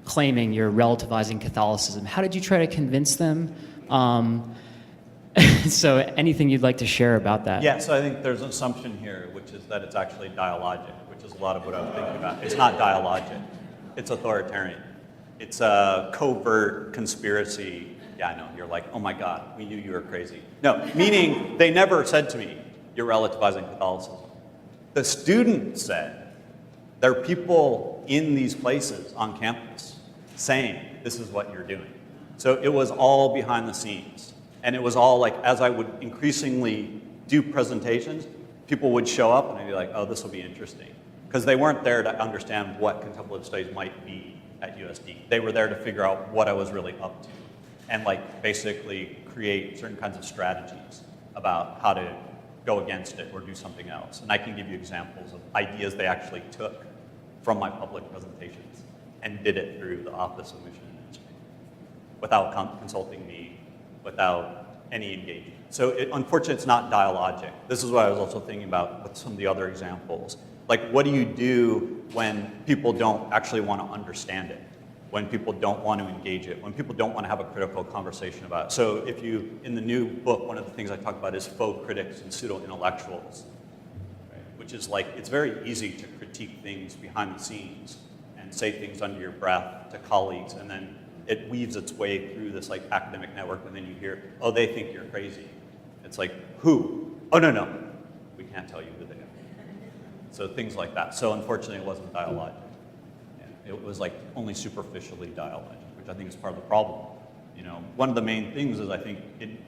E: claiming you're relativizing Catholicism. How did you try to convince them? So anything you'd like to share about that?
B: Yeah, so I think there's an assumption here, which is that it's actually dialogic, which is a lot of what I was thinking about. It's not dialogic. It's authoritarian. It's a covert conspiracy. Yeah, I know. You're like, oh my God, we knew you were crazy. No, meaning they never said to me, you're relativizing Catholicism. The student said, there are people in these places on campus saying, this is what you're doing. So it was all behind the scenes. And it was all like, as I would increasingly do presentations, people would show up and I'd be like, oh, this will be interesting. Because they weren't there to understand what contemplative studies might be at USD. They were there to figure out what I was really up to. And like basically create certain kinds of strategies about how to go against it or do something else. And I can give you examples of ideas they actually took from my public presentations and did it through the Office of Mission and Ministry without consulting me, without any engagement. So unfortunately, it's not dialogic. This is what I was also thinking about with some of the other examples. Like, what do you do when people don't actually want to understand it? When people don't want to engage it? When people don't want to have a critical conversation about it? So if you, in the new book, one of the things I talk about is faux critics and pseudo-intellectuals. Which is like, it's very easy to critique things behind the scenes and say things under your breath to colleagues, and then it weaves its way through this like academic network, and then you hear, oh, they think you're crazy. It's like, who? Oh, no, we can't tell you who they are. So things like that. So unfortunately, it wasn't dialogic. Yeah, it was like only superficially dialogic, which I think is part of the problem. You know, one of the main things is I think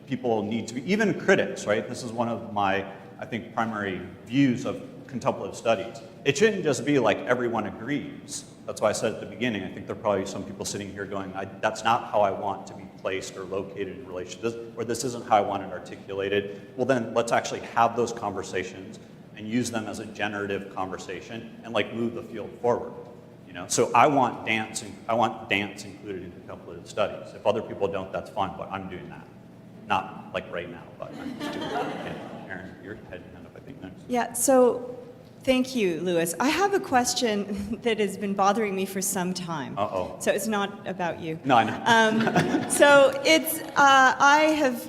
B: people need to be, even critics, right? This is one of my, I think, primary views of contemplative studies. It shouldn't just be like everyone agrees. That's why I said at the beginning, I think there are probably some people sitting here going, that's not how I want to be placed or located in relation to this, or this isn't how I want it articulated. Well then, let's actually have those conversations and use them as a generative conversation and like move the field forward. You know? So I want dance included in contemplative studies. If other people don't, that's fine, but I'm doing that. Not like right now, but I'm just doing that. Yeah. Aaron, your head hand up, I think, next.
D: Yeah, so Thank you, Louis. I have a question that has been bothering me for some time.
B: Uh-oh.
D: So it's not about you.
B: No, I know.
D: So it's, I have,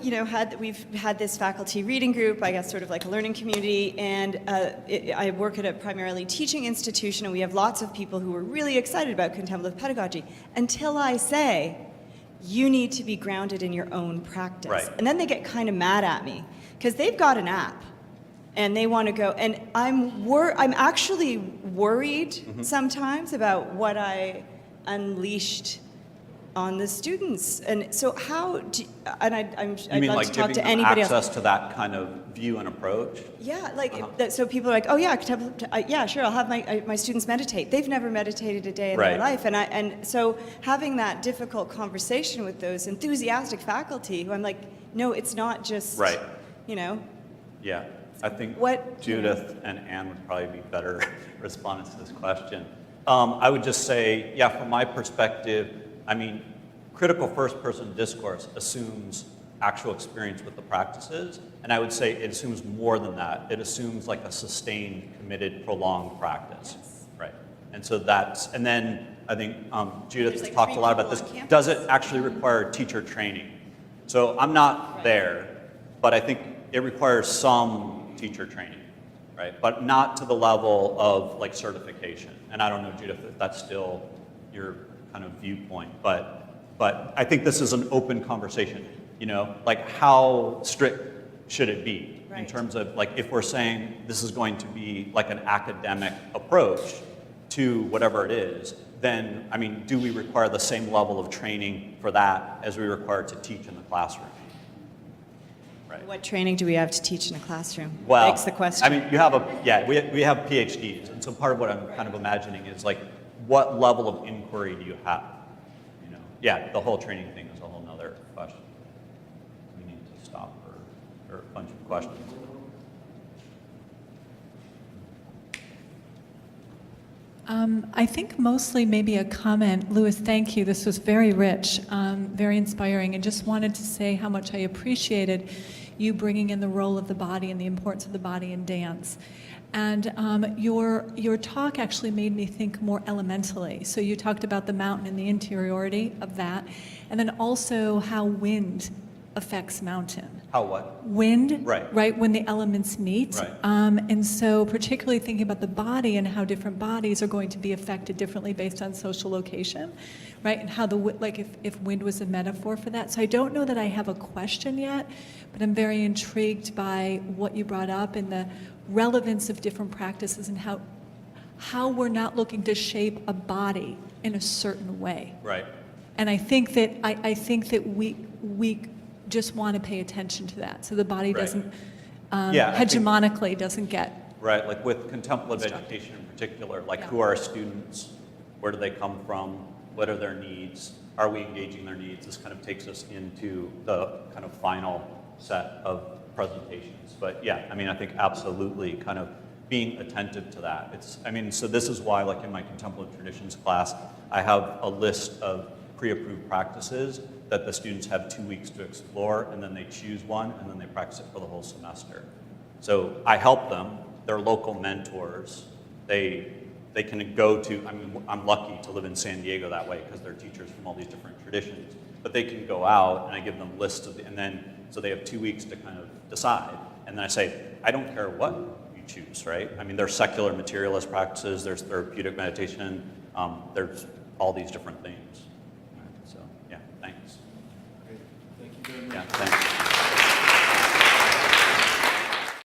D: we've had this faculty reading group, I guess sort of like a learning community, and I work at a primarily teaching institution, and we have lots of people who are really excited about contemplative pedagogy, until I say, you need to be grounded in your own practice.
B: Right.
D: And then they get kind of mad at me, because they've got an app. And they want to go, and I'm actually worried sometimes about what I unleashed on the students. And so how do, and I'd
B: You mean
D: love
B: like
D: to talk
B: giving
D: to
B: them
D: anybody
B: access
D: else.
B: to that kind of view and approach?
D: Yeah, like, so people are like, oh yeah, yeah, sure, I'll have my students meditate. They've never meditated a day in their life. And so having that difficult conversation with those enthusiastic faculty who I'm like, no, it's not just,
B: Yeah. I think Judith and Anne would probably be better respondents to this question. I would just say, yeah, from my perspective, I mean, critical first-person discourse assumes actual experience with the practices, and I would say it assumes more than that. It assumes like a sustained, committed, prolonged practice, right? And so and then I think Judith has talked a lot about this. Does it actually require teacher training? So I'm not there, but I think it requires some teacher training, right? But not to the level of like certification. And I don't know, Judith, if that's still your kind of viewpoint, but I think this is an open conversation, like how strict should it be in terms of like if we're saying this is going to be like an academic approach to whatever it is, then, I mean, do we require the same level of training for that as we require to teach in the classroom?
D: What training do we have to teach in a classroom?
B: Well,
D: begs the question.
B: I mean, we have PhDs, and so part of what I'm kind of imagining is like, what level of inquiry do you have? Yeah, the whole training thing is a whole nother question. We need to stop for a bunch of questions.
F: I think mostly maybe a comment. Louis, thank you. This was very rich, very inspiring, and just wanted to say how much I appreciated you bringing in the role of the body and the importance of the body in dance. And your talk actually made me think more elementally. So you talked about the mountain and the interiority of that, and then also how wind affects mountain.
B: How what?
F: Wind,
B: right,
F: when the elements meet.
B: Right.
F: And so particularly thinking about the body and how different bodies are going to be affected differently based on social location, right? And how if wind was a metaphor for that. So I don't know that I have a question yet, but I'm very intrigued by what you brought up and the relevance of different practices and how we're not looking to shape a body in a certain way.
B: Right.
F: And I think that I think that we just want to pay attention to that, so the body doesn't hegemonically doesn't get
B: right. Like with contemplative education in particular, like who are our students? Where do they come from? What are their needs? Are we engaging their needs? This kind of takes us into the kind of final set of presentations. But yeah, I mean, I think absolutely kind of being attentive to that. So this is why, like in my contemplative traditions class, I have a list of pre-approved practices that the students have 2 weeks to explore, and then they choose one, and then they practice it for the whole semester. So I help them. They're local mentors. They can go to, I mean, I'm lucky to live in San Diego that way because they're teachers from all these different traditions, but they can go out and I give them lists of, and then, so they have 2 weeks to kind of decide. And then I say, I don't care what you choose, right? I mean, there's secular materialist practices, there's therapeutic meditation, there's all these different things. So, yeah, thanks.
A: Great. Thank you very much.
B: Yeah, thanks.